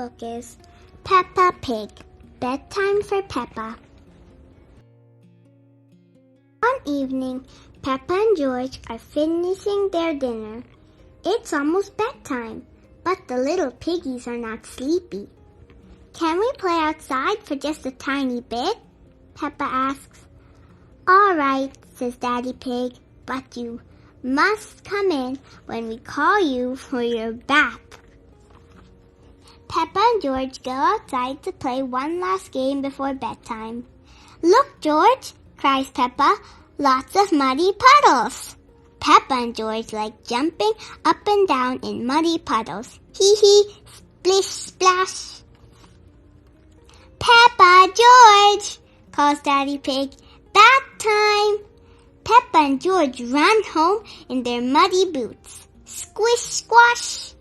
book is Peppa Pig, Bedtime for Peppa. One evening, Peppa and George are finishing their dinner. It's almost bedtime, but the little piggies are not sleepy. Can we play outside for just a tiny bit? Peppa asks. All right, says Daddy Pig, but you must come in when we call you for your bath. Peppa and George go outside to play one last game before bedtime. Look, George, cries Peppa, lots of muddy puddles. Peppa and George like jumping up and down in muddy puddles. Hee hee, splish splash. Peppa, George, calls Daddy Pig, bath time. Peppa and George run home in their muddy boots. Squish squash.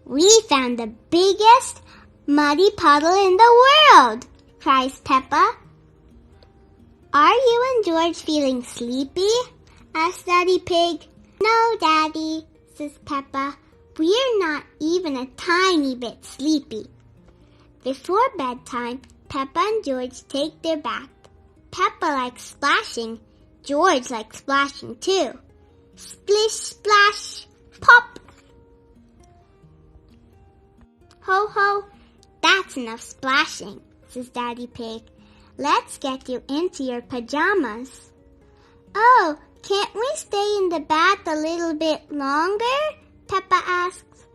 We found the biggest muddy puddle in the world, cries Peppa. Are you and George feeling sleepy? Asks Daddy Pig. No, Daddy, says Peppa. We're not even a tiny bit sleepy. Before bedtime, Peppa and George take their bath. Peppa likes splashing. George likes splashing too. Splish, splash, pop. Ho, ho, that's enough splashing, says Daddy Pig. Let's get you into your pajamas. Oh, can't we stay in the bath a little bit longer? Peppa asks.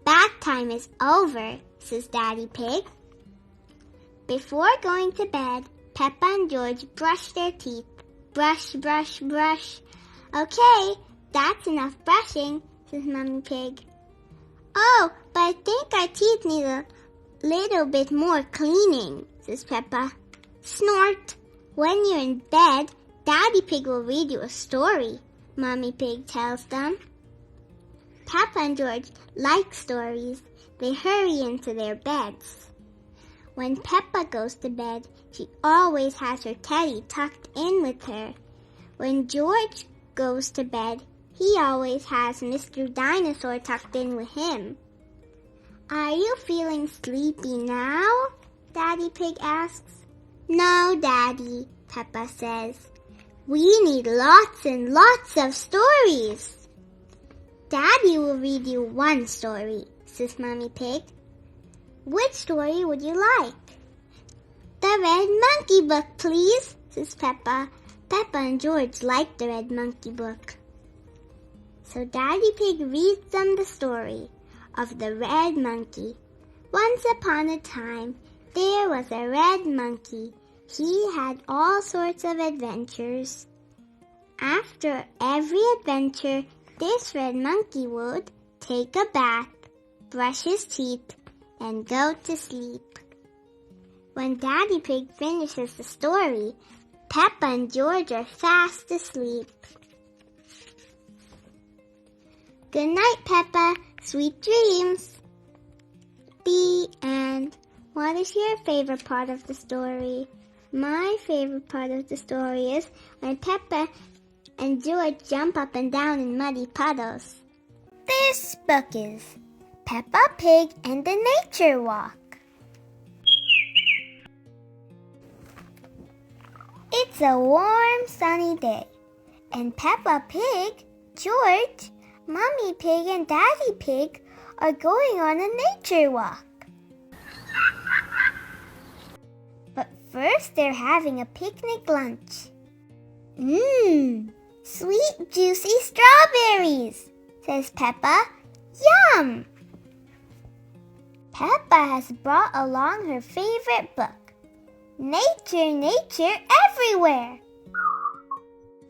Bath time is over, says Daddy Pig. Before going to bed, Peppa and George brush their teeth. Brush, brush, brush. Okay, that's enough brushing, says Mummy Pig. Oh, but I think our teeth need a little bit more cleaning, says Peppa. Snort. When you're in bed, Daddy Pig will read you a story, Mummy Pig tells them. Peppa and George like stories. They hurry into their beds. When Peppa goes to bed, she always has her teddy tucked in with her. When George goes to bed, he always has Mr. Dinosaur tucked in with him. Are you feeling sleepy now? Daddy Pig asks. No, Daddy, Peppa says. We need lots and lots of stories. Daddy will read you one story, says Mummy Pig. Which story would you like? The Red Monkey Book, please, says Peppa. Peppa and George like the Red Monkey Book. So Daddy Pig reads them the story of the Red Monkey. Once upon a time, there was a red monkey. He had all sorts of adventures. After every adventure, this red monkey would take a bath, brush his teeth, and go to sleep. When Daddy Pig finishes the story, Peppa and George are fast asleep. Good night, Peppa. Sweet dreams. The end. What is your favorite part of the story? My favorite part of the story is when Peppa and George jump up and down in muddy puddles. This book is Peppa Pig and the Nature Walk. It's a warm, sunny day, and Peppa Pig, George, Mummy Pig, and Daddy Pig are going on a nature walk. But first they're having a picnic lunch. Sweet, juicy strawberries, says Peppa. Yum! Peppa has brought along her favorite book, Nature, Nature Everywhere.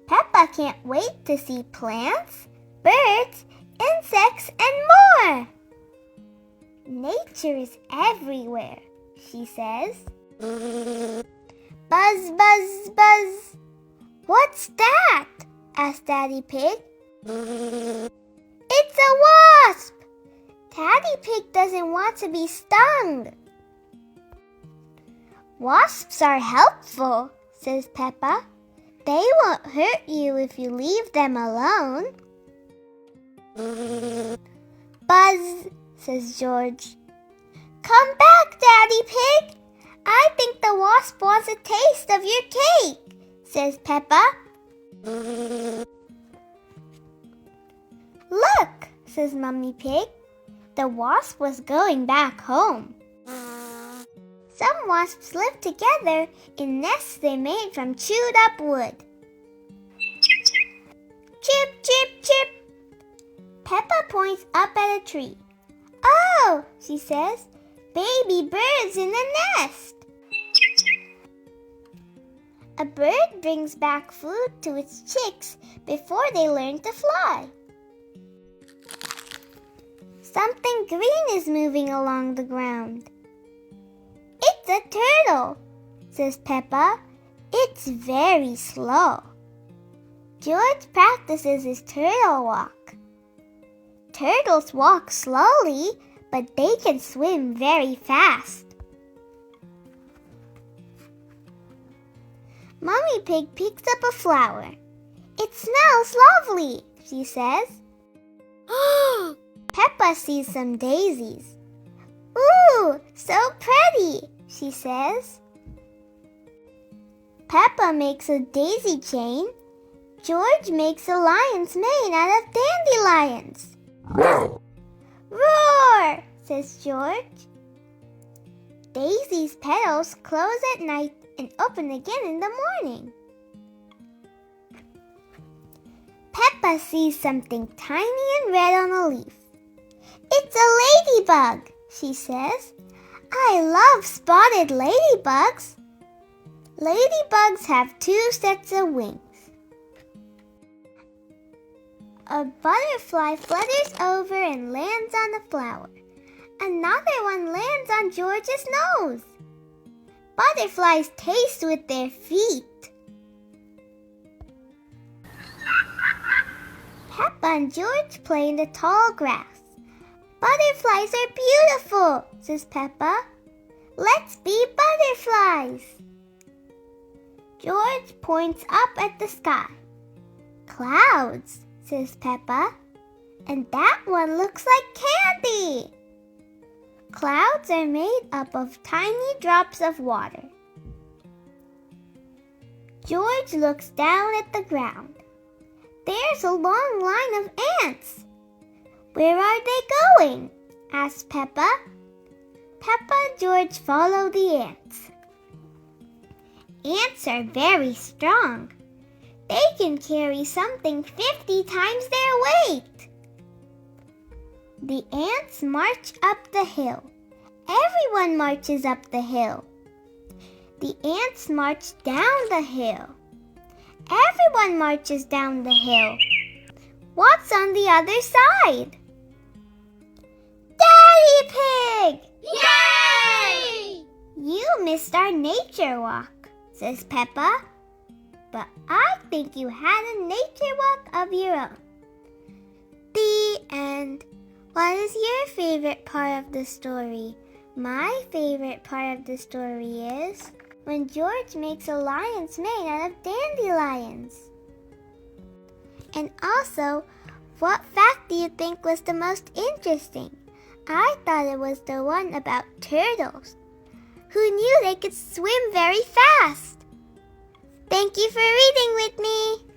Peppa can't wait to see plants, birds, insects, and more. Nature is everywhere, she says. Buzz, buzz, buzz. What's that? Asked Daddy Pig. It's a wasp. Daddy Pig doesn't want to be stung. Wasps are helpful, says Peppa. They won't hurt you if you leave them alone. Buzz, says George. Come back, Daddy Pig. I think the wasp wants a taste of your cake, says Peppa. Look, says Mummy Pig. The wasp was going back home. Some wasps live together in nests they made from chewed up wood. Chip, chip, chip. Peppa points up at a tree. Oh, she says, baby birds in the nest. A bird brings back food to its chicks before they learn to fly. Something green is moving along the ground. It's a turtle, says Peppa. It's very slow. George practices his turtle walk. Turtles walk slowly, but they can swim very fast. Mummy Pig picks up a flower. It smells lovely, she says. Peppa sees some daisies. Ooh, so pretty, she says. Peppa makes a daisy chain. George makes a lion's mane out of dandelions. Roar! Roar, says George. Daisy's petals close at night and open again in the morning. Peppa sees something tiny and red on a leaf. It's a ladybug, she says. I love spotted ladybugs. Ladybugs have 2 sets of wings. A butterfly flutters over and lands on the flower. Another one lands on George's nose. Butterflies taste with their feet. Peppa and George play in the tall grass. Butterflies are beautiful, says Peppa. Let's be butterflies. George points up at the sky. Clouds, says Peppa. And that one looks like candy. Clouds are made up of tiny drops of water. George looks down at the ground. There's a long line of ants. Where are they going? asks Peppa. Peppa and George follow the ants. Ants are very strong. They can carry something 50 times their weight. The ants march up the hill. Everyone marches up the hill. The ants march down the hill. Everyone marches down the hill. What's on the other side? Daddy Pig! Yay! You missed our nature walk, says Peppa. But I think you had a nature walk of your own. The end. What is your favorite part of the story? My favorite part of the story is when George makes a lion's mane out of dandelions. And also, what fact do you think was the most interesting? I thought it was the one about turtles. Who knew they could swim very fast? Thank you for reading with me.